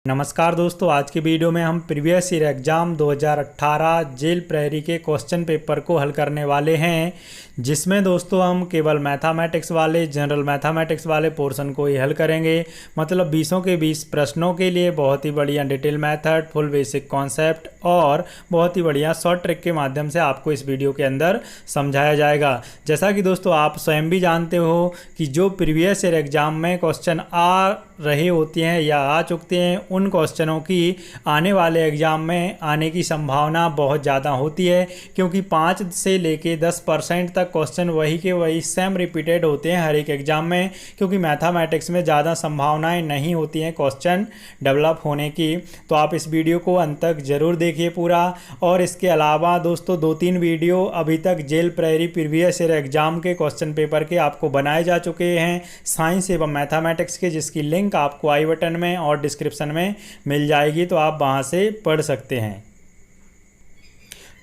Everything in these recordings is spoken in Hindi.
नमस्कार दोस्तों, आज की वीडियो में हम प्रीवियस ईयर एग्ज़ाम 2018 जेल प्रहरी के क्वेश्चन पेपर को हल करने वाले हैं, जिसमें दोस्तों हम केवल मैथमेटिक्स वाले जनरल मैथमेटिक्स वाले पोर्शन को ही हल करेंगे। मतलब 20 के 20 प्रश्नों के लिए बहुत ही बढ़िया detail method, full basic concept और बहुत ही बढ़िया शॉर्ट ट्रिक के माध्यम से आपको इस वीडियो के अंदर समझाया जाएगा। जैसा कि दोस्तों आप स्वयं भी जानते हो कि जो प्रीवियस ईयर एग्ज़ाम में क्वेश्चन आ रहे होते हैं या आ चुके हैं, उन क्वेश्चनों की आने वाले एग्ज़ाम में आने की संभावना बहुत ज़्यादा होती है, क्योंकि 5 से लेके 10% तक क्वेश्चन वही के वही सेम रिपीटेड होते हैं हर एक एग्ज़ाम में, क्योंकि मैथमेटिक्स में ज़्यादा संभावनाएं नहीं होती हैं क्वेश्चन डेवलप होने की। तो आप इस वीडियो को अंत तक ज़रूर देखिए पूरा। और इसके अलावा दोस्तों 2-3 वीडियो अभी तक जेल प्रहरी प्रीवियस ईयर एग्ज़ाम के क्वेश्चन पेपर के आपको बनाए जा चुके हैं साइंस एवं मैथमेटिक्स के, जिसकी लिंक आपको आई बटन में और डिस्क्रिप्शन में मिल जाएगी, तो आप वहां से पढ़ सकते हैं।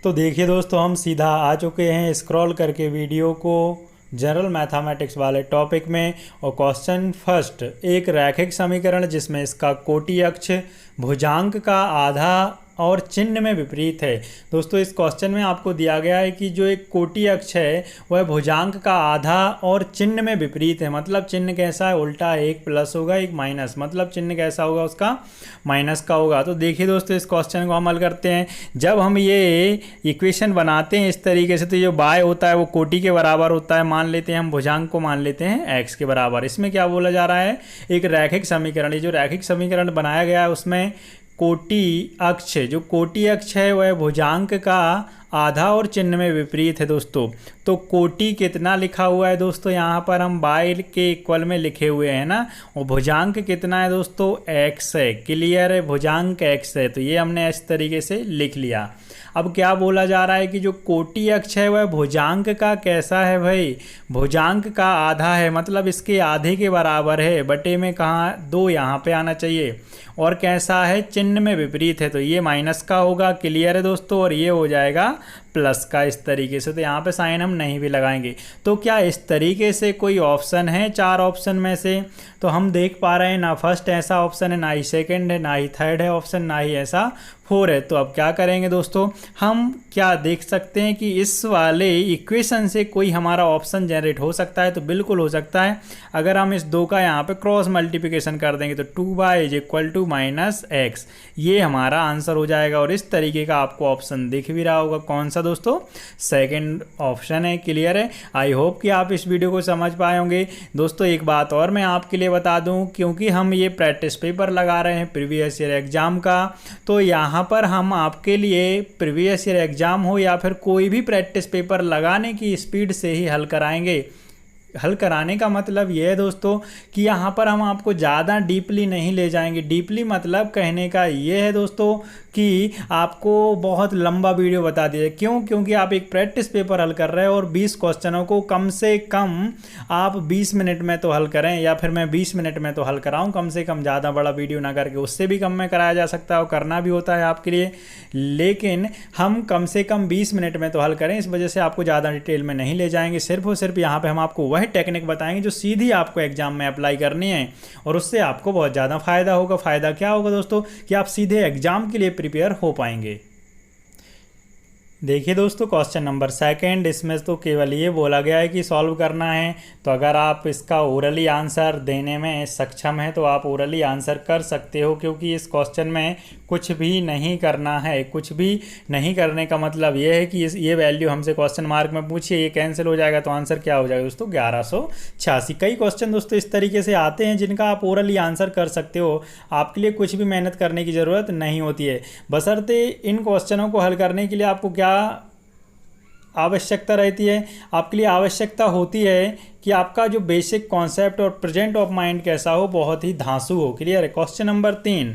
तो देखिए दोस्तों, हम सीधा आ चुके हैं स्क्रॉल करके वीडियो को जनरल मैथमेटिक्स वाले टॉपिक में। और क्वेश्चन फर्स्ट, एक रैखिक समीकरण जिसमें इसका कोटि अक्ष भुजांक का आधा और चिन्ह में विपरीत है। दोस्तों इस क्वेश्चन में आपको दिया गया है कि जो एक कोटि अक्ष है वह भुजांक का आधा और चिन्ह में विपरीत है। मतलब चिन्ह कैसा है, उल्टा, एक प्लस होगा एक माइनस, मतलब चिन्ह कैसा होगा उसका माइनस का होगा। तो देखिए दोस्तों, इस क्वेश्चन को हम हल करते हैं। जब हम ये इक्वेशन बनाते हैं इस तरीके से, तो जो बाय होता है वो कोटि के बराबर होता है। मान लेते हैं हम भुजांक को मान लेते हैं x के बराबर। इसमें क्या बोला जा रहा है, एक रैखिक समीकरण। ये जो रैखिक समीकरण बनाया गया है उसमें कोटि अक्ष, जो कोटि अक्ष है वह भुजांक का आधा और चिन्ह में विपरीत है दोस्तों। तो कोटि कितना लिखा हुआ है दोस्तों, यहाँ पर हम बाय के इक्वल में लिखे हुए हैं ना, और भुजांक कितना है दोस्तों, x है। क्लियर है, भुजांक x है। तो ये हमने इस तरीके से लिख लिया। अब क्या बोला जा रहा है कि जो कोटि अक्ष है वह भुजांक का कैसा है भाई, भुजांक का आधा है, मतलब इसके आधे के बराबर है। बटे में कहाँ, 2 यहाँ पे आना चाहिए। और कैसा है, चिन्ह में विपरीत है, तो ये माइनस का होगा। क्लियर है दोस्तों, और ये हो जाएगा प्लस का इस तरीके से। तो यहाँ पे साइन हम नहीं भी लगाएंगे। तो क्या इस तरीके से कोई ऑप्शन है 4 ऑप्शन में से, तो हम देख पा रहे हैं ना फर्स्ट ऐसा ऑप्शन है, ना ही सेकंड है, ना ही थर्ड है ऑप्शन, ना ही ऐसा 4 है। तो अब क्या करेंगे दोस्तों, हम क्या देख सकते हैं कि इस वाले इक्वेशन से कोई हमारा ऑप्शन जनरेट हो सकता है। तो बिल्कुल हो सकता है। अगर हम इस 2 का यहाँ पे क्रॉस मल्टीप्लिकेशन कर देंगे तो 2y = -x, ये हमारा आंसर हो जाएगा। और इस तरीके का आपको ऑप्शन दिख भी रहा होगा, कौन सा दोस्तों, सेकंड ऑप्शन है। क्लियर है, आई होप कि आप इस वीडियो को समझ पाए होंगे। दोस्तों एक बात और मैं आपके लिए बता दूं, क्योंकि हम ये प्रैक्टिस पेपर लगा रहे हैं प्रीवियस ईयर एग्जाम का, तो यहाँ पर हम आपके लिए प्रीवियस ईयर एग्जाम हो या फिर कोई भी प्रैक्टिस पेपर लगाने की स्पीड से ही हल कराएंगे। हल कराने का मतलब ये है दोस्तों कि यहाँ पर हम आपको ज़्यादा डीपली नहीं ले जाएंगे। डीपली मतलब कहने का ये है दोस्तों कि आपको बहुत लंबा वीडियो बता दिया। क्यों, क्योंकि आप एक प्रैक्टिस पेपर हल कर रहे हो और 20 क्वेश्चनों को कम से कम आप 20 मिनट में तो हल करें, या फिर मैं 20 मिनट में तो हल कराऊं कम से कम, ज़्यादा बड़ा वीडियो ना करके। उससे भी कम में कराया जा सकता है और करना भी होता है आपके लिए, लेकिन हम कम से कम 20 मिनट में तो हल करें। इस वजह से आपको ज़्यादा डिटेल में नहीं ले जाएंगे। सिर्फ और सिर्फ यहाँ पर हम आपको वह टेक्निक बताएंगे जो सीधी आपको एग्जाम में अप्लाई करनी है, और उससे आपको बहुत ज़्यादा फायदा होगा। फायदा क्या होगा दोस्तों, कि आप सीधे एग्जाम के लिए प्रिपेयर हो पाएंगे। देखिए दोस्तों, क्वेश्चन नंबर सेकंड, इसमें तो केवल ये बोला गया है कि सॉल्व करना है। तो अगर आप इसका ओरली आंसर देने में सक्षम है तो आप ओरली आंसर कर सकते हो, क्योंकि इस क्वेश्चन में कुछ भी नहीं करना है। कुछ भी नहीं करने का मतलब ये है कि ये वैल्यू हमसे क्वेश्चन मार्क में पूछिए, ये कैंसिल हो जाएगा, तो आंसर क्या हो जाएगा दोस्तों, 1186। कई क्वेश्चन दोस्तों इस तरीके से आते हैं जिनका आप ओरली आंसर कर सकते हो। आपके लिए कुछ भी मेहनत करने की ज़रूरत नहीं होती है, बशर्ते इन क्वेश्चनों को हल करने के लिए आपको क्या आवश्यकता रहती है। आपके लिए आवश्यकता होती है कि आपका जो बेसिक कॉन्सेप्ट और प्रेजेंट ऑफ माइंड कैसा हो, बहुत ही धांसू हो। क्लियर है। क्वेश्चन नंबर 3,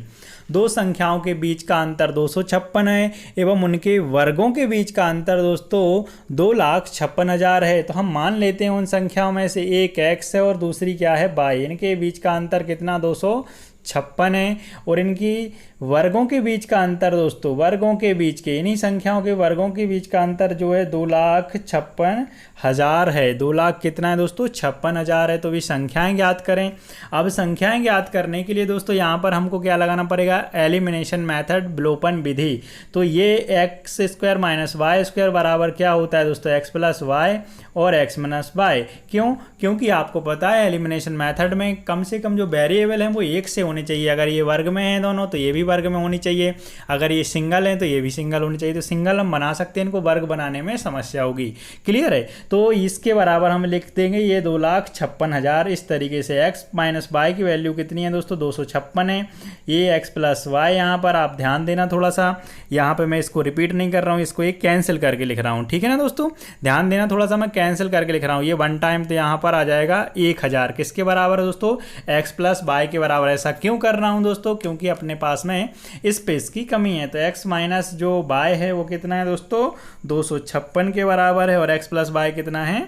2 संख्याओं के बीच का अंतर 256 है एवं उनके वर्गों के बीच का अंतर दोस्तों 2,56,000 है। तो हम मान लेते हैं उन संख्याओं में से एक x है और दूसरी क्या है, y। इनके बीच का अंतर कितना, 256 है। और इनकी वर्गों के बीच का अंतर दोस्तों, वर्गों के बीच के, इन्हीं संख्याओं के वर्गों के बीच का अंतर जो है 2,56,000 है। 2 लाख कितना है दोस्तों, दोस्तों 56,000 है। तो भी संख्याएं ज्ञात करें। अब संख्याएं ज्ञात करने के लिए दोस्तों यहाँ पर हमको क्या लगाना पड़ेगा, एलिमिनेशन मेथड, विलोपन विधि। तो ये x square minus y square बराबर क्या होता है दोस्तों, एक्स प्लस वाई और एक्स माइनस वाई। क्यों, क्योंकि आपको पता है एलिमिनेशन मेथड में कम से कम जो वेरिएबल हैं वो एक से होने चाहिए। अगर ये वर्ग में हैं दोनों तो ये भी वर्ग में होनी चाहिए, अगर ये सिंगल हैं तो ये भी सिंगल होनी चाहिए। तो सिंगल हम बना सकते हैं, इनको वर्ग बनाने में समस्या होगी। क्लियर है। तो इसके बराबर हम लिख देंगे ये 2,56,000। इस तरीके से एक्स माइनस वाई की वैल्यू कितनी है दोस्तों, 256 है। ये एक्स प्लस वाई, यहाँ पर आप ध्यान देना थोड़ा सा, यहाँ पे मैं इसको रिपीट नहीं कर रहा हूँ, इसको एक कैंसिल करके लिख रहा हूँ। ठीक है ना दोस्तों, ध्यान देना थोड़ा सा, मैं कैंसिल करके लिख रहा हूँ। ये वन टाइम तो यहाँ पर आ जाएगा 1,000, किसके बराबर है दोस्तों, एक्स प्लस वाई के बराबर। ऐसा क्यों कर रहा हूँ दोस्तों, क्योंकि अपने पास में स्पेस की कमी है। तो एक्स माइनस जो वाई है वो कितना है दोस्तों, 256 के बराबर है, और एक्स प्लस वाई कितना है,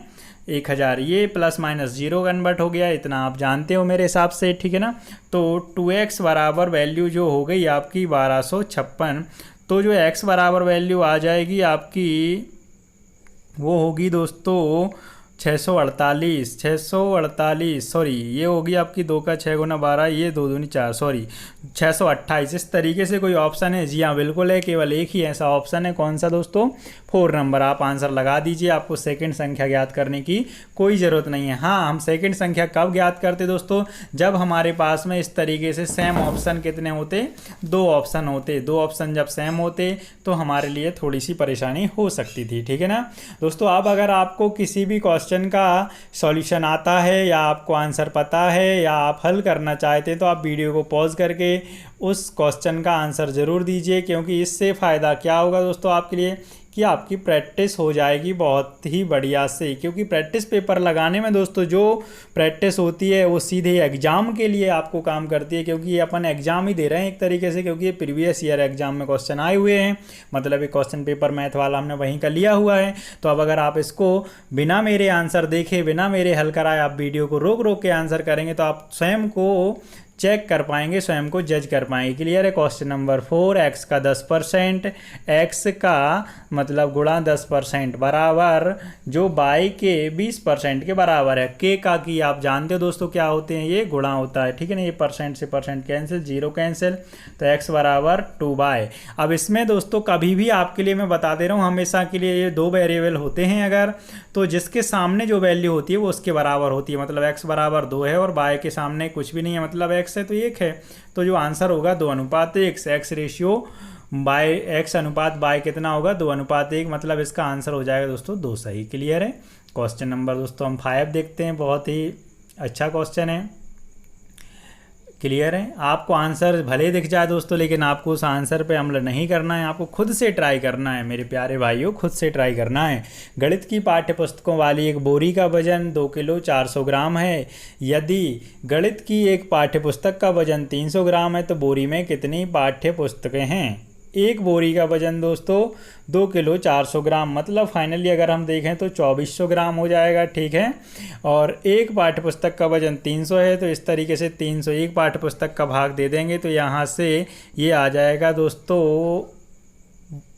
1,000। ये प्लस माइनस जीरो कन्वर्ट हो गया, इतना आप जानते हो मेरे हिसाब से। ठीक है ना। तो 2x बराबर वैल्यू जो हो गई आपकी 1256। तो जो x बराबर वैल्यू आ जाएगी आपकी वो होगी दोस्तों 648, सॉरी ये होगी आपकी 2 का 6 गुना 12, ये 2 दूनी 4, सॉरी 628। इस तरीके से कोई ऑप्शन है, जी हाँ बिल्कुल है, केवल एक ही ऐसा ऑप्शन है। कौन सा दोस्तों, 4 नंबर। आप आंसर लगा दीजिए, आपको सेकंड संख्या ज्ञात करने की कोई ज़रूरत नहीं है। हाँ, हम सेकंड संख्या कब ज्ञात करते दोस्तों, जब हमारे पास में इस तरीके से सेम ऑप्शन कितने होते, 2 ऑप्शन होते। 2 ऑप्शन जब सेम होते तो हमारे लिए थोड़ी सी परेशानी हो सकती थी। ठीक है ना दोस्तों। अब अगर आपको किसी भी क्वेश्चन का सॉल्यूशन आता है या आपको आंसर पता है या आप हल करना चाहते हैं तो आप वीडियो को पॉज करके उस क्वेश्चन का आंसर ज़रूर दीजिए, क्योंकि इससे फ़ायदा क्या होगा दोस्तों आपके लिए, कि आपकी प्रैक्टिस हो जाएगी बहुत ही बढ़िया से। क्योंकि प्रैक्टिस पेपर लगाने में दोस्तों जो प्रैक्टिस होती है वो सीधे एग्ज़ाम के लिए आपको काम करती है, क्योंकि ये अपन एग्ज़ाम ही दे रहे हैं एक तरीके से, क्योंकि ये प्रीवियस ईयर एग्ज़ाम में क्वेश्चन आए हुए हैं, मतलब ये क्वेश्चन पेपर मैथ वाला हमने वहीं का लिया हुआ है। तो अब अगर आप इसको बिना मेरे आंसर देखे, बिना मेरे हल कराए आप वीडियो को रोक रोक के आंसर करेंगे तो आप स्वयं को चेक कर पाएंगे, स्वयं को जज कर पाएंगे। क्लियर है। क्वेश्चन नंबर 4, एक्स का 10%, एक्स का मतलब गुणा 10% बराबर जो बाई के 20% के बराबर है। के का की आप जानते हो दोस्तों क्या होते हैं, ये गुणा होता है। ठीक है ना, ये परसेंट से परसेंट कैंसिल, जीरो कैंसिल, तो एक्स बराबर 2/। अब इसमें दोस्तों कभी भी आपके लिए मैं बता दे रहा हूँ, हमेशा के लिए ये 2 वेरिएबल होते हैं अगर, तो जिसके सामने जो वैल्यू होती है वो उसके बराबर होती है। मतलब एक्स बराबर 2 है और बाई के सामने कुछ भी नहीं है, मतलब एक्स है तो 1 है। तो जो आंसर होगा 2:1, एक्स रेशियो बाय एक्स अनुपात बाय कितना होगा, 2:1, मतलब इसका आंसर हो जाएगा दोस्तों 2 सही। क्लियर है। क्वेश्चन नंबर दोस्तों हम 5 देखते हैं, बहुत ही अच्छा क्वेश्चन है। क्लियर है। आपको आंसर भले दिख जाए दोस्तों, लेकिन आपको उस आंसर पे अमल नहीं करना है, आपको खुद से ट्राई करना है मेरे प्यारे भाइयों, खुद से ट्राई करना है। गणित की पाठ्य पुस्तकों वाली एक बोरी का वजन 2 किलो 400 ग्राम है। यदि गणित की एक पाठ्य पुस्तक का वजन 300 ग्राम है तो बोरी में कितनी पाठ्य पुस्तकें हैं। एक बोरी का वजन दोस्तों 2 किलो 400 ग्राम, मतलब फाइनली अगर हम देखें तो 2400 ग्राम हो जाएगा। ठीक है। और एक पाठ्य पुस्तक का वजन 300 है, तो इस तरीके से 300 एक पाठ्य पुस्तक का भाग दे देंगे तो यहाँ से ये आ जाएगा दोस्तों,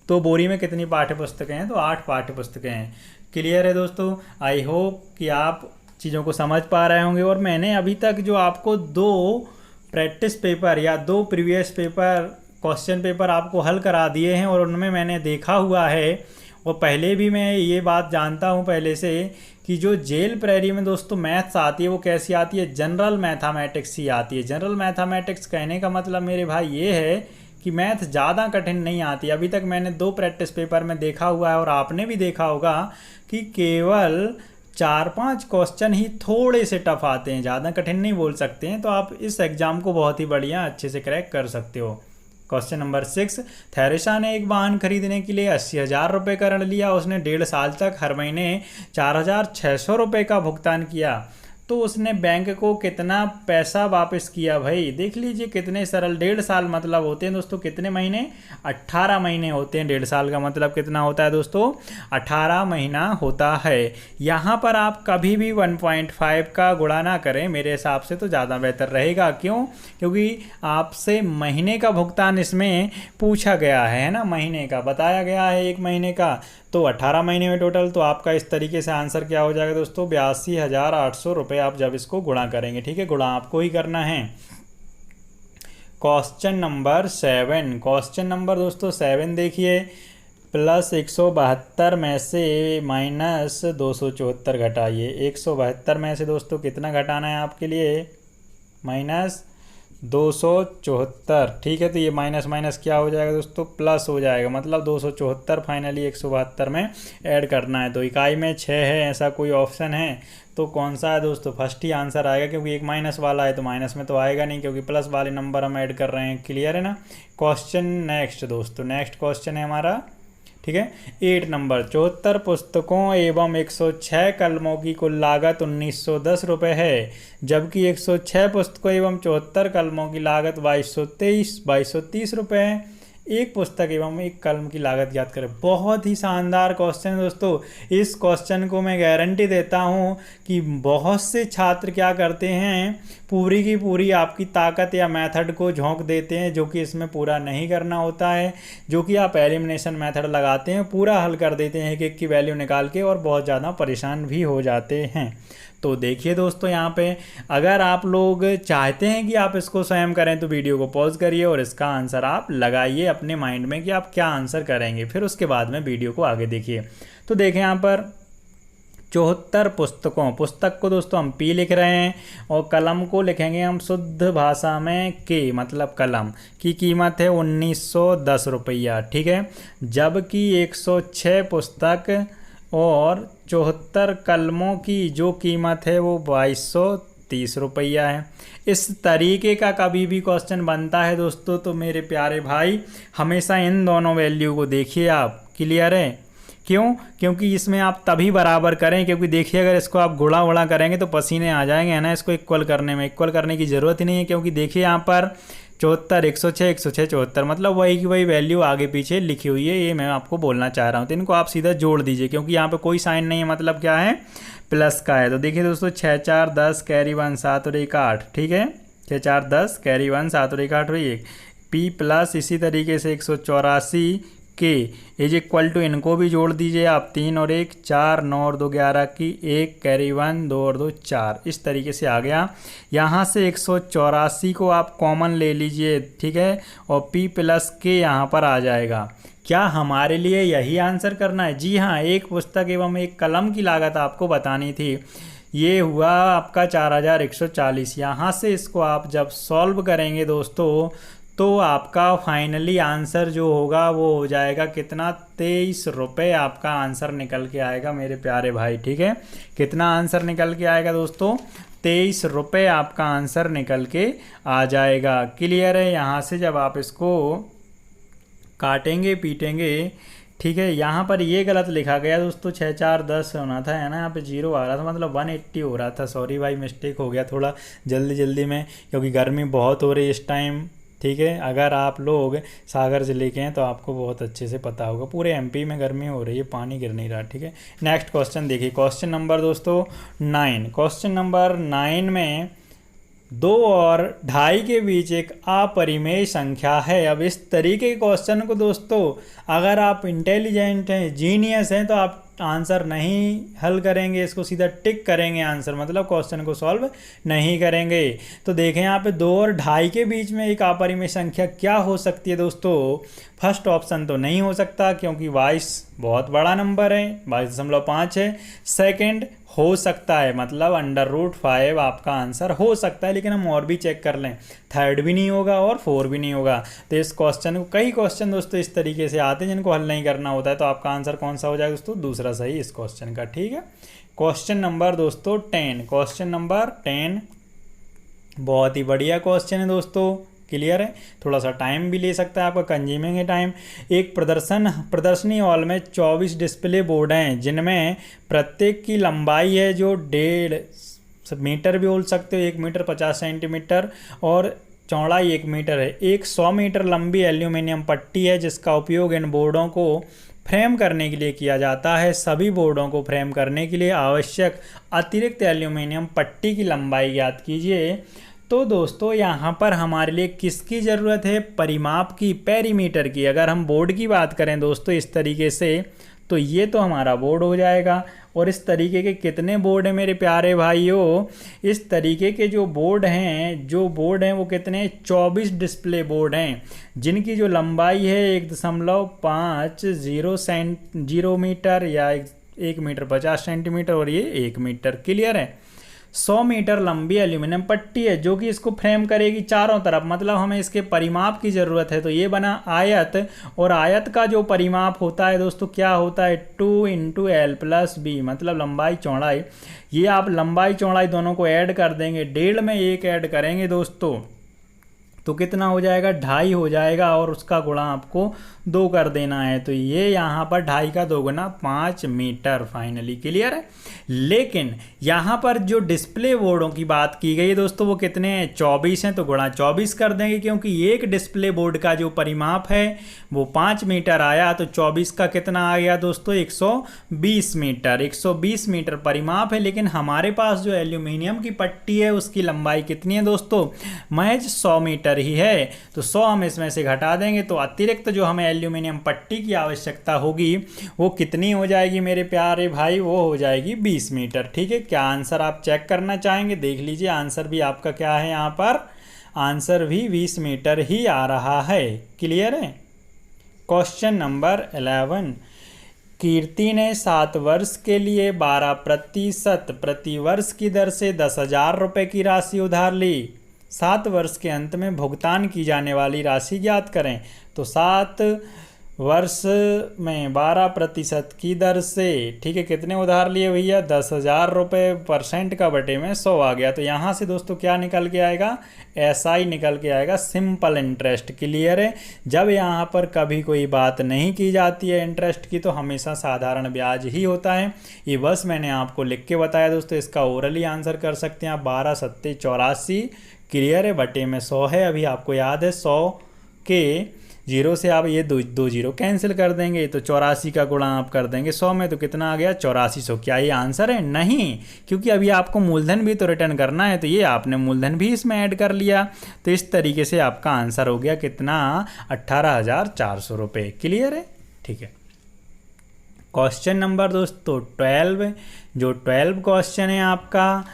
तो बोरी में कितनी पाठ्य पुस्तकें हैं, तो 8 पाठ्य पुस्तकें हैं। क्लियर है दोस्तों। आई होप कि आप चीज़ों को समझ पा रहे होंगे। और मैंने अभी तक जो आपको 2 प्रैक्टिस पेपर या 2 प्रीवियस पेपर क्वेश्चन पेपर आपको हल करा दिए हैं और उनमें मैंने देखा हुआ है, और पहले भी मैं ये बात जानता हूँ पहले से कि जो जेल प्रैरी में दोस्तों मैथ्स आती है वो कैसी आती है, जनरल मैथमेटिक्स ही आती है। जनरल मैथमेटिक्स कहने का मतलब मेरे भाई ये है कि मैथ ज़्यादा कठिन नहीं आती। अभी तक मैंने 2 प्रैक्टिस पेपर में देखा हुआ है और आपने भी देखा होगा कि केवल 4-5 क्वेश्चन ही थोड़े से टफ आते हैं, ज़्यादा कठिन नहीं बोल सकते हैं। तो आप इस एग्ज़ाम को बहुत ही बढ़िया अच्छे से क्रैक कर सकते हो। क्वेश्चन नंबर 6, थेरेसा ने एक वाहन खरीदने के लिए 80,000 रुपये का ऋण लिया। उसने 1.5 साल तक हर महीने 4,600 रुपये का भुगतान किया, तो उसने बैंक को कितना पैसा वापस किया। भाई देख लीजिए कितने सरल। 1.5 साल मतलब होते हैं दोस्तों कितने महीने, 18 महीने होते हैं। 1.5 साल का मतलब कितना होता है दोस्तों, 18 महीना होता है। यहाँ पर आप कभी भी 1.5 का गुणा ना करें, मेरे हिसाब से तो ज़्यादा बेहतर रहेगा। क्यों, क्योंकि आपसे महीने का भुगतान इसमें पूछा गया है ना, महीने का बताया गया है, 1 महीने का। तो 18 महीने में टोटल, तो आपका इस तरीके से आंसर क्या हो जाएगा दोस्तों, 82,800 रुपये आप जब इसको गुणा करेंगे। ठीक है, गुणा आपको ही करना है। क्वेश्चन नंबर 7, क्वेश्चन नंबर दोस्तों 7 देखिए, प्लस 172 में से माइनस 274 घटाइए। 172 में से दोस्तों कितना घटाना है आपके लिए, माइनस 274। ठीक है, तो ये माइनस माइनस क्या हो जाएगा दोस्तों, प्लस हो जाएगा, मतलब 274 फाइनली 172 में ऐड करना है। तो इकाई में 6 है, ऐसा कोई ऑप्शन है तो कौन सा है दोस्तों, फर्स्ट ही आंसर आएगा, क्योंकि एक माइनस वाला है तो माइनस में तो आएगा नहीं, क्योंकि प्लस वाले नंबर हम ऐड कर रहे हैं। क्लियर है ना। क्वेश्चन नेक्स्ट दोस्तों, नेक्स्ट क्वेश्चन है हमारा, ठीक है, 8 नंबर, 74 पुस्तकों एवं 106 कलमों की कुल लागत 1910 रुपये है, जबकि 106 पुस्तकों एवं 74 कलमों की लागत 2230 रुपये है। एक पुस्तक एवं एक कलम की लागत ज्ञात करें। बहुत ही शानदार क्वेश्चन है दोस्तों। इस क्वेश्चन को मैं गारंटी देता हूँ कि बहुत से छात्र क्या करते हैं, पूरी की पूरी आपकी ताकत या मेथड को झोंक देते हैं, जो कि इसमें पूरा नहीं करना होता है। जो कि आप एलिमिनेशन मेथड लगाते हैं, पूरा हल कर देते हैं एक एक की वैल्यू निकाल के, और बहुत ज़्यादा परेशान भी हो जाते हैं। तो देखिए दोस्तों, यहाँ पे अगर आप लोग चाहते हैं कि आप इसको स्वयं करें तो वीडियो को पॉज करिए और इसका आंसर आप लगाइए अपने माइंड में कि आप क्या आंसर करेंगे, फिर उसके बाद में वीडियो को आगे देखिए। तो देखें यहाँ पर 74 पुस्तकों, पुस्तक को दोस्तों हम पी लिख रहे हैं और कलम को लिखेंगे हम शुद्ध भाषा में के, मतलब कलम की कीमत है 1910 रुपया। ठीक है, जबकि 106 पुस्तक और 74 कलमों की जो कीमत है वो 2230 रुपया है। इस तरीके का कभी भी क्वेश्चन बनता है दोस्तों तो मेरे प्यारे भाई हमेशा इन दोनों वैल्यू को देखिए आप। क्लियर है? क्यों? क्योंककि इसमें आप तभी बराबर करें, क्योंकि देखिए अगर इसको आप गुणा वुणा करेंगे तो पसीने आ जाएंगे, है ना। इसको इक्वल करने में, इक्वल करने की ज़रूरत ही नहीं है, क्योंकि देखिए यहाँ पर 74, 106, 106, 74, मतलब वही की वही वैल्यू आगे पीछे लिखी हुई है। ये मैं आपको बोलना चाह रहा हूँ। तो इनको आप सीधा जोड़ दीजिए, क्योंकि यहाँ पे कोई साइन नहीं है, मतलब क्या है, प्लस का है। तो देखिए दोस्तों 6 4 10 कैरी 1 7 और 1 8। ठीक है, 6 4 10 कैरी 1 7 और 1 8 और 1 पी प्लस इसी तरीके से 184 के इज इक्वल टू, इनको भी जोड़ दीजिए आप, 3 और 1 4 9 और 2 11 की 1 कैरी 1 2 और 2 4। इस तरीके से आ गया। यहाँ से 184 को आप कॉमन ले लीजिए, ठीक है, और p प्लस के यहाँ पर आ जाएगा। क्या हमारे लिए यही आंसर करना है? जी हाँ, एक पुस्तक एवं एक कलम की लागत आपको बतानी थी। ये हुआ आपका 4140। यहाँ से इसको आप जब सॉल्व करेंगे दोस्तों तो आपका फाइनली आंसर जो होगा वो हो जाएगा कितना, 23 रुपये आपका आंसर निकल के आएगा मेरे प्यारे भाई। ठीक है, कितना आंसर निकल के आएगा दोस्तों, 23 रुपये आपका आंसर निकल के आ जाएगा। क्लियर है? यहाँ से जब आप इसको काटेंगे पीटेंगे, ठीक है, यहाँ पर ये गलत लिखा गया दोस्तों, 6 4 10 होना था, है ना, यहाँ पे 0 आ रहा था, मतलब 180 हो रहा था। सॉरी भाई, मिस्टेक हो गया थोड़ा जल्दी में, क्योंकि गर्मी बहुत हो रही है इस टाइम। ठीक है, अगर आप लोग सागर ज़िले के हैं तो आपको बहुत अच्छे से पता होगा, पूरे एमपी में गर्मी हो रही है, पानी गिर नहीं रहा। ठीक है, नेक्स्ट क्वेश्चन देखिए, क्वेश्चन नंबर दोस्तों 9। क्वेश्चन नंबर 9 में 2 और 2.5 के बीच एक अपरिमेय संख्या है। अब इस तरीके के क्वेश्चन को दोस्तों अगर आप इंटेलिजेंट हैं, जीनियस हैं, तो आप आंसर नहीं हल करेंगे, इसको सीधा टिक करेंगे आंसर, मतलब क्वेश्चन को सॉल्व नहीं करेंगे। तो देखें यहाँ पे 2 और 2.5 के बीच में एक अपरिमेय संख्या क्या हो सकती है दोस्तों। फर्स्ट ऑप्शन तो नहीं हो सकता, क्योंकि 22 बहुत बड़ा नंबर है, 22.5 है। सेकंड हो सकता है, मतलब √5 आपका आंसर हो सकता है, लेकिन हम और भी चेक कर लें, थर्ड भी नहीं होगा और 4 भी नहीं होगा। तो इस क्वेश्चन को, कई क्वेश्चन दोस्तों इस तरीके से आते हैं जिनको हल नहीं करना होता है, तो आपका आंसर कौन सा हो जाएगा दोस्तों, दूसरा सही इस क्वेश्चन का। ठीक है, क्वेश्चन नंबर दोस्तों 10। क्वेश्चन नंबर 10 बहुत ही बढ़िया क्वेश्चन है दोस्तों। क्लियर है? थोड़ा सा टाइम भी ले सकता है आपका, कंज्यूमिंग है टाइम। एक प्रदर्शनी हॉल में 24 डिस्प्ले बोर्ड हैं, जिनमें प्रत्येक की लंबाई है जो 1.5 मीटर भी बोल सकते हो, 1 मीटर 50 सेंटीमीटर, और चौड़ाई 1 मीटर है। एक 100 मीटर लंबी एल्यूमिनियम पट्टी है जिसका उपयोग इन बोर्डों को फ्रेम करने के लिए किया जाता है। सभी बोर्डों को फ्रेम करने के लिए आवश्यक अतिरिक्त एल्यूमिनियम पट्टी की लंबाई ज्ञात कीजिए। तो दोस्तों यहाँ पर हमारे लिए किसकी ज़रूरत है, परिमाप की, पेरीमीटर की। अगर हम बोर्ड की बात करें दोस्तों इस तरीके से, तो ये तो हमारा बोर्ड हो जाएगा। और इस तरीके के कितने बोर्ड हैं मेरे प्यारे भाइयों, इस तरीके के जो बोर्ड हैं वो कितने 24 डिस्प्ले बोर्ड हैं, जिनकी जो लंबाई है 1.50 मीटर या 1 मीटर 50 सेंटीमीटर और ये 1 मीटर। क्लियर है। 100 मीटर लंबी एल्यूमिनियम पट्टी है जो कि इसको फ्रेम करेगी चारों तरफ, मतलब हमें इसके परिमाप की ज़रूरत है। तो ये बना आयत, और आयत का जो परिमाप होता है दोस्तों क्या होता है 2 × L+B, मतलब लंबाई चौड़ाई। ये आप लंबाई चौड़ाई दोनों को ऐड कर देंगे, 1.5 में 1 ऐड करेंगे दोस्तों तो कितना हो जाएगा 2.5 हो जाएगा, और उसका गुणा आपको 2 कर देना है। तो ये यहाँ पर 2.5 का 2 गुना 5 मीटर फाइनली। क्लियर है। लेकिन यहाँ पर जो डिस्प्ले बोर्डों की बात की गई है दोस्तों वो कितने हैं 24 हैं, तो गुणा 24 कर देंगे, क्योंकि एक डिस्प्ले बोर्ड का जो परिमाप है वो 5 मीटर आया, तो 24 का कितना आ गया दोस्तों 120 मीटर। 120 मीटर परिमाप है, लेकिन हमारे पास जो एल्यूमिनियम की पट्टी है उसकी लंबाई कितनी है दोस्तों, महज 100 मीटर ही है। तो 100 हम इसमें से घटा देंगे, तो अतिरिक्त जो हमें एल्यूमिनियम पट्टी की आवश्यकता होगी वो कितनी हो जाएगी मेरे प्यारे भाई, वो हो जाएगी 20 मीटर। ठीक है। क्या आंसर आप चेक करना चाहेंगे, देख लीजिए आंसर भी आपका क्या है, यहाँ पर आंसर भी 20 मीटर ही आ रहा है। क्लियर है। क्वेश्चन नंबर 11, कीर्ति ने 7 वर्ष के लिए 12% प्रति वर्ष की दर से 10,000 रुपये की राशि उधार ली। 7 वर्ष के अंत में भुगतान की जाने वाली राशि ज्ञात करें। तो 7 वर्ष में 12% की दर से, ठीक है, कितने उधार लिए भैया 10,000 रुपये, परसेंट का बटे में 100 आ गया। तो यहाँ से दोस्तों क्या निकल के आएगा, SI निकल के आएगा, सिंपल इंटरेस्ट। क्लियर है। जब यहाँ पर कभी कोई बात नहीं की जाती है इंटरेस्ट की तो हमेशा साधारण ब्याज ही होता है। ये बस मैंने आपको लिख के बताया दोस्तों, इसका ओरली आंसर कर सकते हैं आप 12 7 84। क्लियर है। बटे में 100 है, अभी आपको याद है 100 के 0 से आप ये दो जीरो कैंसिल कर देंगे, तो 84 का गुणा आप कर देंगे 100 में, तो कितना आ गया 8400। क्या ये आंसर है? नहीं, क्योंकि अभी आपको मूलधन भी तो रिटर्न करना है, तो ये आपने मूलधन भी इसमें ऐड कर लिया। तो इस तरीके से आपका आंसर हो गया कितना 18,400 रुपये। क्लियर है। ठीक है। क्वेश्चन नंबर दोस्तों 12, जो 12 क्वेश्चन है आपका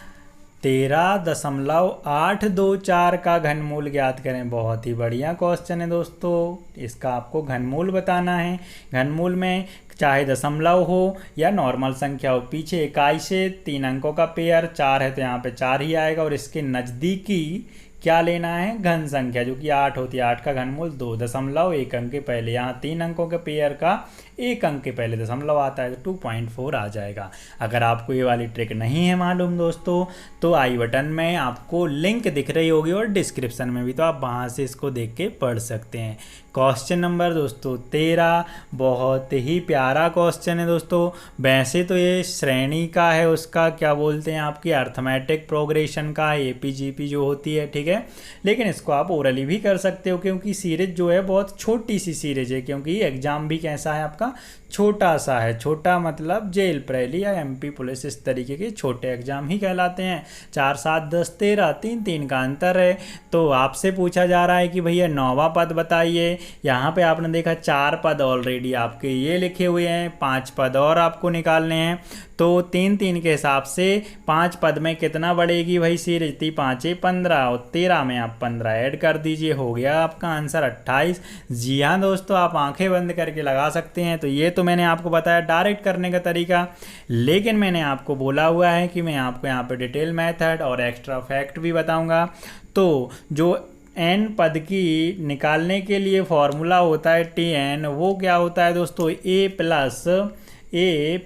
13.824 का घनमूल ज्ञात करें। बहुत ही बढ़िया क्वेश्चन है दोस्तों, इसका आपको घनमूल बताना है। घनमूल में चाहे दशमलव हो या नॉर्मल संख्या हो, पीछे इकाई से 3 अंकों का पेयर 4 है तो यहाँ पे 4 ही आएगा, और इसके नज़दीकी क्या लेना है घन संख्या जो कि 8 होती है। 8 का घनमूल 2 दशमलव 1 अंक के पहले, यहाँ 3 अंकों के पेयर का 1 अंक के पहले दशमलव आता है तो 2.4 आ जाएगा। अगर आपको ये वाली ट्रिक नहीं है मालूम दोस्तों तो आई बटन में आपको लिंक दिख रही होगी और डिस्क्रिप्शन में भी, तो आप वहाँ से इसको देख के पढ़ सकते हैं। क्वेश्चन नंबर दोस्तों 13 बहुत ही प्यारा क्वेश्चन है दोस्तों। वैसे तो ये श्रेणी का है, उसका क्या बोलते हैं आपकी अर्थमेटिक प्रोग्रेशन का APGP जो होती है, ठीक है, लेकिन इसको आप ओरली भी कर सकते हो क्योंकि सीरीज जो है बहुत छोटी सी सीरीज है, क्योंकि एग्जाम भी कैसा है आपका छोटा सा है। छोटा मतलब जेल प्रेली या MP पुलिस, इस तरीके के छोटे एग्जाम ही कहलाते हैं। 4 7 10 13 3 का अंतर है। तो आपसे पूछा जा रहा है कि भैया 9वां पद बताइए। यहाँ पे आपने देखा 4 पद ऑलरेडी आपके ये लिखे हुए हैं, 5 पद और आपको निकालने हैं। तो 3 3 के हिसाब से 5 पद में कितना बढ़ेगी भाई सीरीज, 5 15 और 13 में आप 15 ऐड कर दीजिए, हो गया आपका आंसर 28। जी हाँ दोस्तों, आप आंखें बंद करके लगा सकते हैं। तो ये तो मैंने आपको बताया डायरेक्ट करने का तरीका, लेकिन मैंने आपको बोला हुआ है कि मैं आपको यहाँ पे डिटेल मेथड और एक्स्ट्रा फैक्ट भी बताऊँगा। तो जो n पद की निकालने के लिए फॉर्मूला होता है Tn, वो क्या होता है दोस्तों a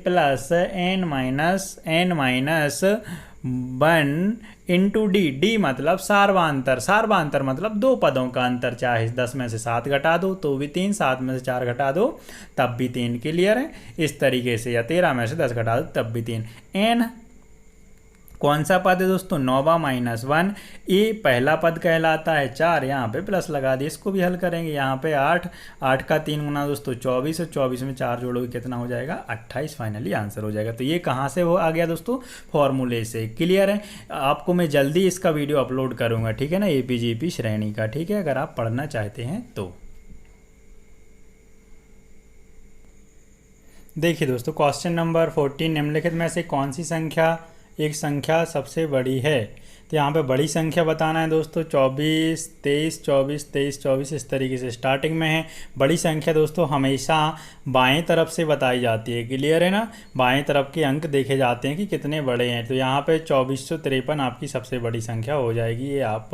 plus n minus 1 into D मतलब सार्वांतर। सार्वांतर मतलब 2 पदों का अंतर, चाहे 10 में से 7 घटा दो तो भी 3, 7 में से 4 घटा दो तब भी 3। क्लियर है। इस तरीके से, या 13 में से 10 घटा दो तब भी 3। n कौन सा पद है दोस्तों 9वां माइनस 1, ये पहला पद कहलाता है 4, यहाँ पे प्लस लगा दिए, इसको भी हल करेंगे। यहाँ पे 8 का 3 गुना दोस्तों 24, और 24 में 4 जोड़ोगे कितना हो जाएगा 28, फाइनली आंसर हो जाएगा। तो ये कहाँ से वो आ गया दोस्तों, फॉर्मूले से। क्लियर है। आपको मैं जल्दी इसका वीडियो अपलोड करूँगा, ठीक है ना, APGP श्रेणी का, ठीक है, अगर आप पढ़ना चाहते हैं तो। देखिए दोस्तों, क्वेश्चन नंबर 14, निम्नलिखित में से कौन सी संख्या एक संख्या सबसे बड़ी है। तो यहाँ पे बड़ी संख्या बताना है दोस्तों। 24, 23, 24, 23, 24 इस तरीके से स्टार्टिंग में है। बड़ी संख्या दोस्तों हमेशा बाएं तरफ से बताई जाती है, क्लियर है ना। बाएं तरफ के अंक देखे जाते हैं कि कितने बड़े हैं। तो यहाँ पे 2453 आपकी सबसे बड़ी संख्या हो जाएगी। ये आप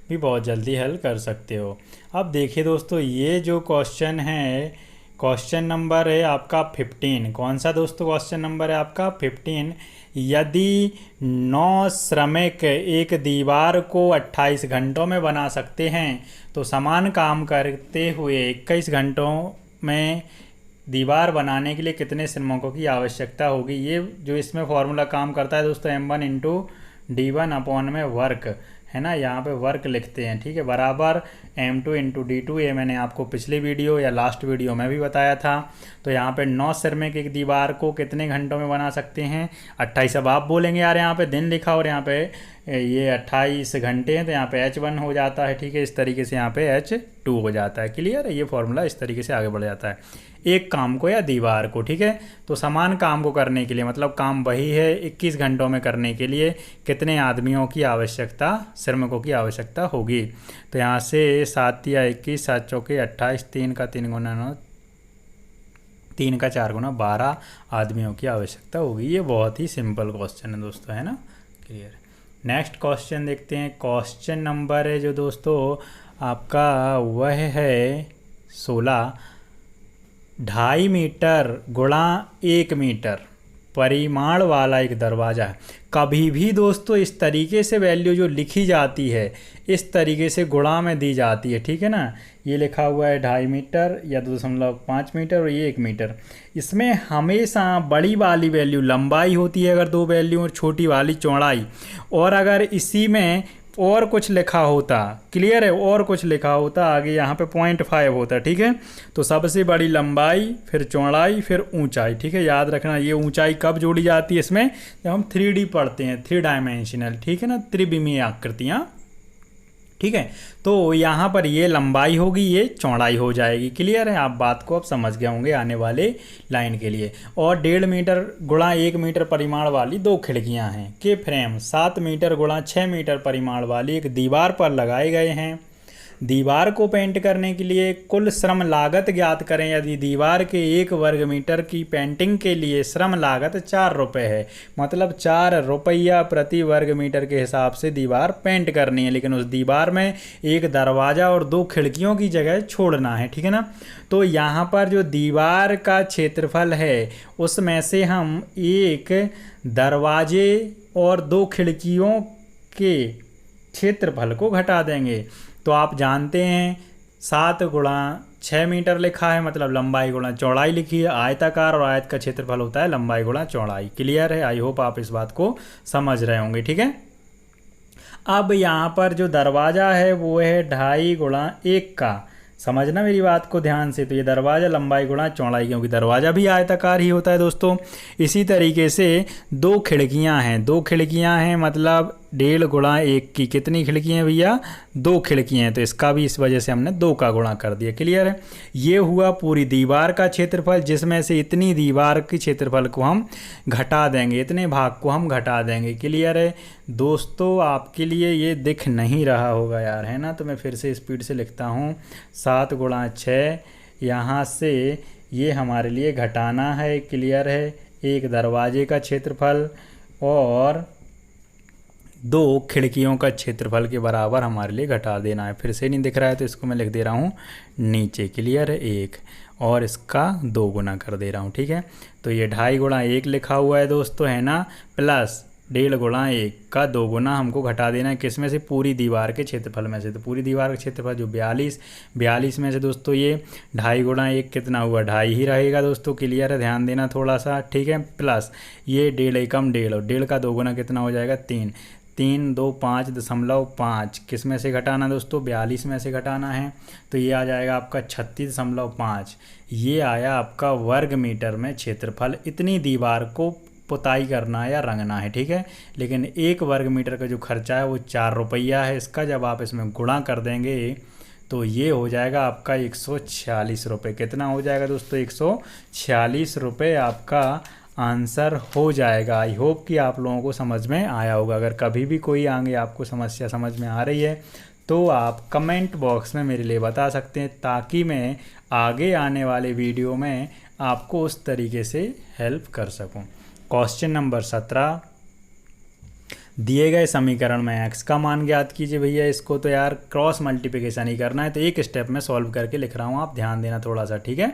भी बहुत जल्दी हल कर सकते हो। अब देखिए दोस्तों, ये जो क्वेश्चन है, क्वेश्चन नंबर है आपका 15। कौन सा दोस्तों क्वेश्चन नंबर है आपका 15। यदि 9 श्रमिक एक दीवार को 28 घंटों में बना सकते हैं तो समान काम करते हुए 21 घंटों में दीवार बनाने के लिए कितने श्रमिकों की आवश्यकता होगी। ये जो इसमें फॉर्मूला काम करता है दोस्तों, m1 इंटू D1 अपॉन में वर्क है ना, यहाँ पे वर्क लिखते हैं, ठीक है, बराबर m2 इंटू D2। ये मैंने आपको पिछले वीडियो या लास्ट वीडियो में भी बताया था। तो यहाँ पे 9 श्रमिक एक दीवार को कितने घंटों में बना सकते हैं, 28। अब आप बोलेंगे यार यहाँ पे दिन लिखा और यहाँ पे ये 28 घंटे हैं, तो यहाँ पे H1 हो जाता है, ठीक है। इस तरीके से यहाँ पे H2 हो जाता है, क्लियर है। ये फॉर्मूला इस तरीके से आगे बढ़ जाता है एक काम को या दीवार को, ठीक है। तो समान काम को करने के लिए, मतलब काम वही है, 21 घंटों में करने के लिए कितने आदमियों की आवश्यकता, श्रमिकों की आवश्यकता होगी। तो यहाँ से 7 या 21, 7 चौके 28, 3 का 3 गुना 9, 3 का 4 गुना 12 आदमियों की आवश्यकता होगी। ये बहुत ही सिंपल क्वेश्चन है दोस्तों, है ना, क्लियर। नेक्स्ट क्वेश्चन देखते हैं। क्वेश्चन नंबर है जो दोस्तों आपका वह है 16। 2.5 मीटर गुणा 1 मीटर परिमाण वाला एक दरवाज़ा है। कभी भी दोस्तों इस तरीके से वैल्यू जो लिखी जाती है इस तरीके से गुणा में दी जाती है, ठीक है ना। ये लिखा हुआ है 2.5 मीटर या 2.5 मीटर और ये 1 मीटर। इसमें हमेशा बड़ी वाली वैल्यू लंबाई होती है अगर 2 वैल्यू, और छोटी वाली चौड़ाई। और अगर इसी में और कुछ लिखा होता, क्लियर है, और कुछ लिखा होता आगे यहाँ पे 0.5 होता, ठीक है। तो सबसे बड़ी लंबाई, फिर चौड़ाई, फिर ऊंचाई, ठीक है। याद रखना ये ऊंचाई कब जोड़ी जाती है इसमें, जब हम 3D पढ़ते हैं, 3 डायमेंशनल, ठीक है ना, त्रिविमीय आकृतियाँ, ठीक है। तो यहाँ पर ये लंबाई होगी, ये चौड़ाई हो जाएगी, क्लियर है। आप बात को अब समझ गए होंगे आने वाले लाइन के लिए। और 1.5 मीटर गुणा 1 मीटर परिमाण वाली 2 खिड़कियाँ हैं के फ्रेम 7 मीटर गुणा 6 मीटर परिमाण वाली एक दीवार पर लगाए गए हैं। दीवार को पेंट करने के लिए कुल श्रम लागत ज्ञात करें। यदि दीवार के 1 वर्ग मीटर की पेंटिंग के लिए श्रम लागत 4 रुपये है, मतलब 4 रुपया प्रति वर्ग मीटर के हिसाब से दीवार पेंट करनी है, लेकिन उस दीवार में एक दरवाज़ा और 2 खिड़कियों की जगह छोड़ना है, ठीक है ना। तो यहाँ पर जो दीवार का क्षेत्रफल है उसमें से हम एक दरवाजे और 2 खिड़कियों के क्षेत्रफल को घटा देंगे। तो आप जानते हैं 7 गुणा 6 मीटर लिखा है, मतलब लंबाई गुणा चौड़ाई लिखी है। आयताकार और आयत का क्षेत्रफल होता है लंबाई गुणा चौड़ाई, क्लियर है। आई होप आप इस बात को समझ रहे होंगे, ठीक है। अब यहाँ पर जो दरवाज़ा है वो है 2.5 गुणा 1 का, समझना मेरी बात को ध्यान से। तो ये दरवाज़ा लंबाई गुणा चौड़ाई, क्योंकि दरवाज़ा भी आयताकार ही होता है दोस्तों। इसी तरीके से 2 खिड़कियां हैं, 2 खिड़कियां हैं, मतलब 1.5 गुणा 1 की कितनी खिड़कियां हैं भैया, 2 खिड़कियां हैं। तो इसका भी इस वजह से हमने 2 का गुणा कर दिया, क्लियर है। ये हुआ पूरी दीवार का क्षेत्रफल, जिसमें से इतनी दीवार के क्षेत्रफल को हम घटा देंगे, इतने भाग को हम घटा देंगे, क्लियर है दोस्तों। आपके लिए ये दिख नहीं रहा होगा यार, है ना। तो मैं फिर से स्पीड से लिखता हूँ। 7 गुणा 6, यहाँ से ये हमारे लिए घटाना है, क्लियर है। एक दरवाजे का क्षेत्रफल और 2 खिड़कियों का क्षेत्रफल के बराबर हमारे लिए घटा देना है। फिर से नहीं दिख रहा है तो इसको मैं लिख दे रहा हूँ नीचे, क्लियर है, 1, और इसका 2 गुना कर दे रहा हूँ, ठीक है। तो ये 2.5 गुणा 1 लिखा हुआ है दोस्तों, है ना, प्लस 1.5 गुणा 1 का 2 गुना हमको घटा देना है, किस में से, पूरी दीवार के क्षेत्रफल में से। तो पूरी दीवार का क्षेत्रफल जो 42 में से दोस्तों ये 2.5 गुणा 1 कितना हुआ, 2.5 ही रहेगा दोस्तों, क्लियर है, ध्यान देना थोड़ा सा, ठीक है। प्लस ये 1.5 एकम 1.5, और 1.5 का 2 गुना कितना हो जाएगा, 3, 3 2 5.5, किस में से घटाना दोस्तों, 42 में से घटाना है। तो ये आ जाएगा आपका 36.5। ये आया आपका वर्ग मीटर में क्षेत्रफल। इतनी दीवार को पुताई करना है या रंगना है, ठीक है। लेकिन 1 वर्ग मीटर का जो खर्चा है वो 4 रुपया है इसका। जब आप इसमें गुणा कर देंगे तो ये हो जाएगा आपका 146 रुपये। कितना हो जाएगा दोस्तों? 146 रुपये आपका आंसर हो जाएगा। आई होप कि आप लोगों को समझ में आया होगा। अगर कभी भी कोई आगे आपको समस्या समझ में आ रही है तो आप कमेंट बॉक्स में मेरे लिए बता सकते हैं, ताकि मैं आगे आने वाले वीडियो में आपको उस तरीके से हेल्प कर सकूं। क्वेश्चन नंबर 17, दिए गए समीकरण में x का मान ज्ञात कीजिए। भैया इसको तो यार क्रॉस मल्टीप्लिकेशन ही करना है, तो एक स्टेप में सॉल्व करके लिख रहा हूँ, आप ध्यान देना थोड़ा सा, ठीक है।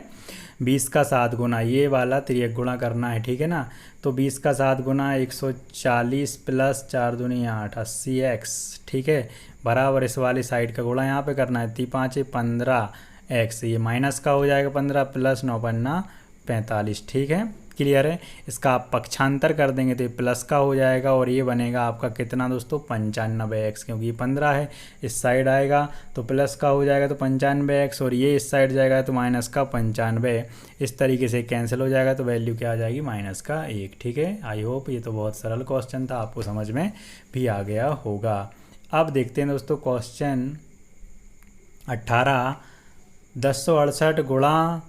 20 का 7 गुना, ये वाला तिर्यक गुणा करना है, ठीक है ना। तो 20 का 7 गुना 140 प्लस 4 दूनी 8, 80x, ठीक है, बराबर इस वाली साइड का गुणा यहाँ पे करना है, 3 5 15x, ये माइनस का हो जाएगा 15 प्लस 9 पन्ना 45, ठीक है, क्लियर है। इसका आप पक्षांतर कर देंगे तो ये प्लस का हो जाएगा और ये बनेगा आपका कितना दोस्तों? 95x, क्योंकि ये 15 है, इस साइड आएगा तो प्लस का हो जाएगा तो 95x, और ये इस साइड जाएगा तो माइनस का 95। इस तरीके से कैंसिल हो जाएगा तो वैल्यू क्या आ जाएगी? माइनस का 1, ठीक है। आई होप ये तो बहुत सरल क्वेश्चन था, आपको समझ में भी आ गया होगा। अब देखते हैं दोस्तों क्वेश्चन 18, 1068 गुणा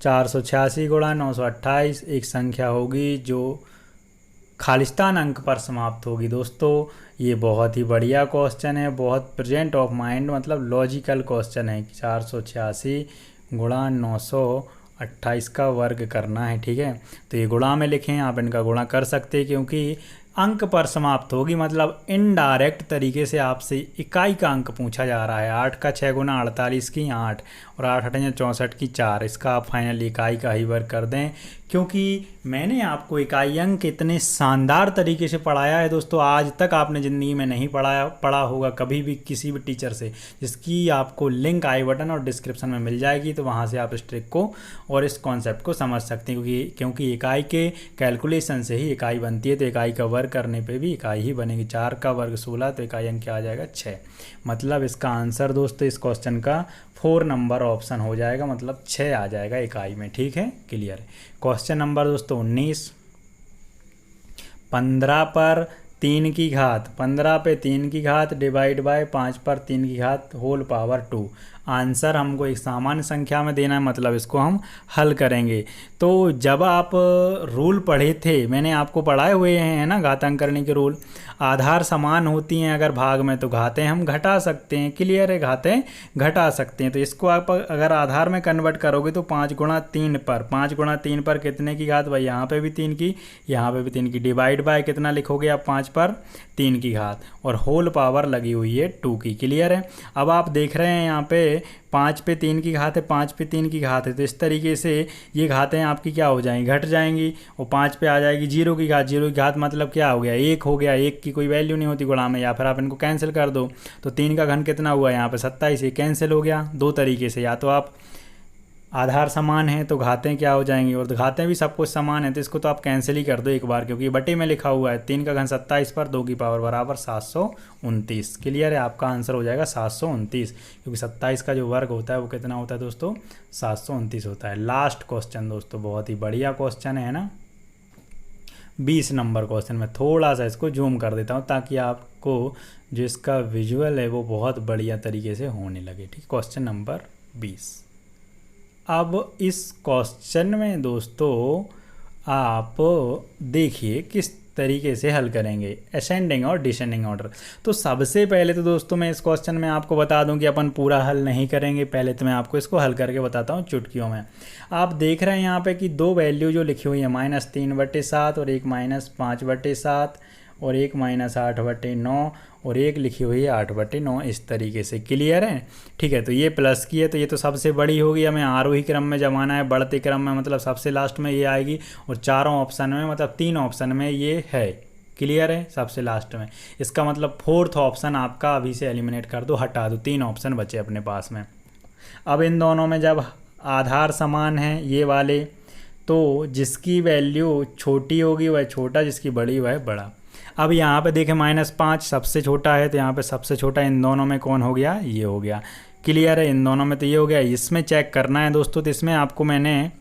486 गुणा 928 एक संख्या होगी जो खालिस्तान अंक पर समाप्त होगी। दोस्तों ये बहुत ही बढ़िया क्वेश्चन है, बहुत प्रेजेंट ऑफ माइंड मतलब लॉजिकल क्वेश्चन है। 486 गुणा 928 का वर्ग करना है, ठीक है। तो ये गुणा में लिखें, आप इनका गुणा कर सकते हैं, क्योंकि अंक पर समाप्त होगी मतलब इनडायरेक्ट तरीके से आपसे इकाई का अंक पूछा जा रहा है। 8 का 6 गुना 48 की 8 और 8 8 64 की 4, इसका आप फाइनली इकाई का ही वर्ग कर दें, क्योंकि मैंने आपको इकाई अंक इतने शानदार तरीके से पढ़ाया है दोस्तों, आज तक आपने ज़िंदगी में नहीं पढ़ा होगा कभी भी किसी भी टीचर से, जिसकी आपको लिंक आई बटन और डिस्क्रिप्शन में मिल जाएगी। तो वहाँ से आप इस ट्रिक को और इस कॉन्सेप्ट को समझ सकते हैं, क्योंकि इकाई के कैलकुलेशन से ही इकाई बनती है। तो इकाई का वर्ग करने पे भी इकाई ही बनेगी। 4 का वर्ग 16, तो इकाई अंक क्या आ जाएगा? 6। मतलब इसका आंसर दोस्तों इस क्वेश्चन का 4 नंबर ऑप्शन हो जाएगा, मतलब 6 आ जाएगा इकाई में, ठीक है, क्लियर है। क्वेश्चन नंबर दोस्तों 19, 15 पर 3 की घात, 15 पे 3 की घात डिवाइड बाय 5 पर 3 की घात होल पावर 2। आंसर हमको एक सामान्य संख्या में देना है, मतलब इसको हम हल करेंगे। तो जब आप रूल पढ़े थे, मैंने आपको पढ़ाए हुए हैं ना घातांक करने के रूल, आधार समान होती हैं अगर भाग में तो घातें हम घटा सकते हैं, क्लियर है, घातें घटा सकते हैं। तो इसको आप अगर आधार में कन्वर्ट करोगे तो 5 गुणा 3 पर, 5 गुणा 3 पर कितने की घात? भाई यहाँ पे भी 3 की, यहाँ पे भी 3 की, डिवाइड बाय कितना लिखोगे आप? 5 पर 3 की घात, और होल पावर लगी हुई है 2 की, क्लियर है। अब आप देख रहे हैं यहाँ पे 5 पे 3 की घात है, 5 पे 3 की घात है, तो इस तरीके से ये घातें आपकी क्या हो जाएंगी? घट जाएंगी, और 5 पे आ जाएगी 0 की घात। 0 की घात मतलब क्या हो गया? 1 हो गया, 1 की कोई वैल्यू नहीं होती गुणा में, या फिर आप इनको कैंसिल कर दो तो 3 का घन कितना हुआ यहाँ पे? 27, ये कैंसिल हो गया। दो तरीके से, या तो आप आधार समान है तो घातें क्या हो जाएंगी, और घातें भी सब कुछ समान है तो इसको तो आप कैंसिल ही कर दो एक बार, क्योंकि बटे में लिखा हुआ है 3 का घन 27 पर 2 की पावर बराबर 729, क्लियर है। आपका आंसर हो जाएगा 729, क्योंकि 27 का जो वर्ग होता है वो कितना होता है दोस्तों? 729 होता है। लास्ट क्वेश्चन दोस्तों बहुत ही बढ़िया क्वेश्चन है ना, 20 नंबर क्वेश्चन। में थोड़ा सा इसको जूम कर देता हूँ ताकि आपको जो इसका विजुअल है वो बहुत बढ़िया तरीके से होने लगे, ठीक। Question number 20। अब इस क्वेश्चन में दोस्तों आप देखिए किस तरीके से हल करेंगे, असेंडिंग और डिसेंडिंग ऑर्डर। तो सबसे पहले तो दोस्तों मैं इस क्वेश्चन में आपको बता दूं कि अपन पूरा हल नहीं करेंगे, पहले तो मैं आपको इसको हल करके बताता हूं चुटकियों में। आप देख रहे हैं यहाँ पे कि दो वैल्यू जो लिखी हुई है -3/7 और एक -5/7 और एक -8/9 और एक लिखी हुई है 8/9, इस तरीके से, क्लियर है, ठीक है। तो ये प्लस की है तो ये तो सबसे बड़ी होगी, हमें आरोही क्रम में जमाना है, बढ़ते क्रम में मतलब सबसे लास्ट में ये आएगी, और चारों ऑप्शन में मतलब 3 ऑप्शन में ये है, क्लियर है, सबसे लास्ट में। इसका मतलब 4th ऑप्शन आपका अभी से एलिमिनेट कर दो, हटा दो, 3 ऑप्शन बचे अपने पास में। अब इन दोनों में जब आधार समान है ये वाले, तो जिसकी वैल्यू छोटी होगी वह छोटा, जिसकी बड़ी वह बड़ा। अब यहाँ पे देखें -5 सबसे छोटा है, तो यहाँ पे सबसे छोटा इन दोनों में कौन हो गया? ये हो गया, क्लियर है। इन दोनों में तो ये हो गया। इसमें चेक करना है दोस्तों, तो इसमें आपको मैंने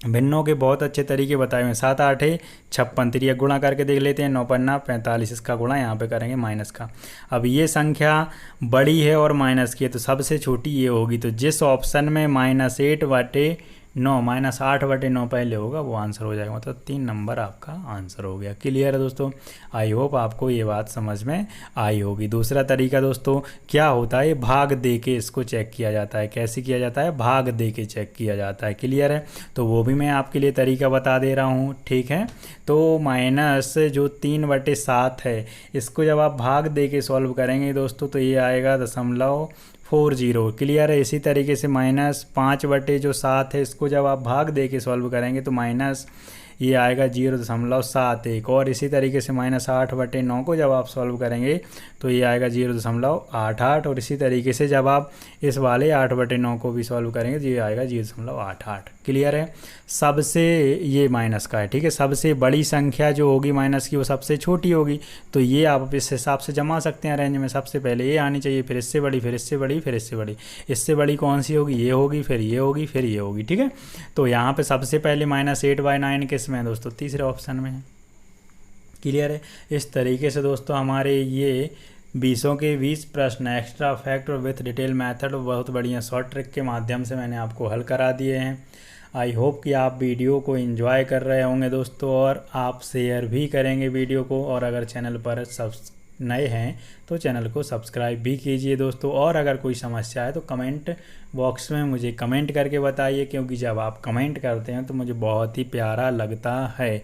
भिन्नों के बहुत अच्छे तरीके बताए हुए हैं। 7 8 56, त्रिया गुणा करके देख लेते हैं। 9 पन्ना 45, इसका गुणा यहाँ पे करेंगे माइनस का। अब ये संख्या बड़ी है और माइनस की है तो सबसे छोटी ये होगी, तो जिस ऑप्शन में -8/9 -8/9 पहले होगा वो आंसर हो जाएगा, मतलब 3 नंबर आपका आंसर हो गया। क्लियर है दोस्तों? आई होप आपको ये बात समझ में आई होगी। दूसरा तरीका दोस्तों क्या होता है, भाग दे के इसको चेक किया जाता है। कैसे किया जाता है? भाग दे के चेक किया जाता है। क्लियर है? तो वो भी मैं आपके लिए तरीका बता दे रहा हूँ, ठीक है। तो माइनस जो 3/7 है, इसको जब आप भाग दे के सॉल्व करेंगे दोस्तों तो ये आएगा 0.40। क्लियर है? इसी तरीके से -5/7 है, इसको जब आप भाग दे के सॉल्व करेंगे तो माइनस ये आएगा 0.71। और इसी तरीके से -8/9 को जब आप सॉल्व करेंगे तो ये आएगा 0.88। और इसी तरीके से जब आप इस वाले 8/9 को भी सॉल्व करेंगे तो ये आएगा 0.88। क्लियर है? सबसे ये माइनस का है, ठीक है। सबसे बड़ी संख्या जो होगी माइनस की वो सबसे छोटी होगी, तो ये आप इस हिसाब से जमा सकते हैं रेंज में। सबसे पहले ये आनी चाहिए, फिर इससे बड़ी, फिर इससे बड़ी, फिर इससे बड़ी। इससे बड़ी कौन सी होगी? ये होगी, फिर ये होगी, फिर ये होगी, ठीक है। तो यहाँ पे सबसे पहले -8/9 किस में है दोस्तों? तीसरे ऑप्शन में है। क्लियर है? इस तरीके से दोस्तों हमारे ये 20 के 20 प्रश्न एक्स्ट्रा फैक्ट और विथ डिटेल मेथड बहुत बढ़िया शॉर्ट ट्रिक के माध्यम से मैंने आपको हल करा दिए हैं। आई होप कि आप वीडियो को एंजॉय कर रहे होंगे दोस्तों, और आप शेयर भी करेंगे वीडियो को। और अगर चैनल पर नए हैं तो चैनल को सब्सक्राइब भी कीजिए दोस्तों। और अगर कोई समस्या है तो कमेंट बॉक्स में मुझे कमेंट करके बताइए, क्योंकि जब आप कमेंट करते हैं तो मुझे बहुत ही प्यारा लगता है।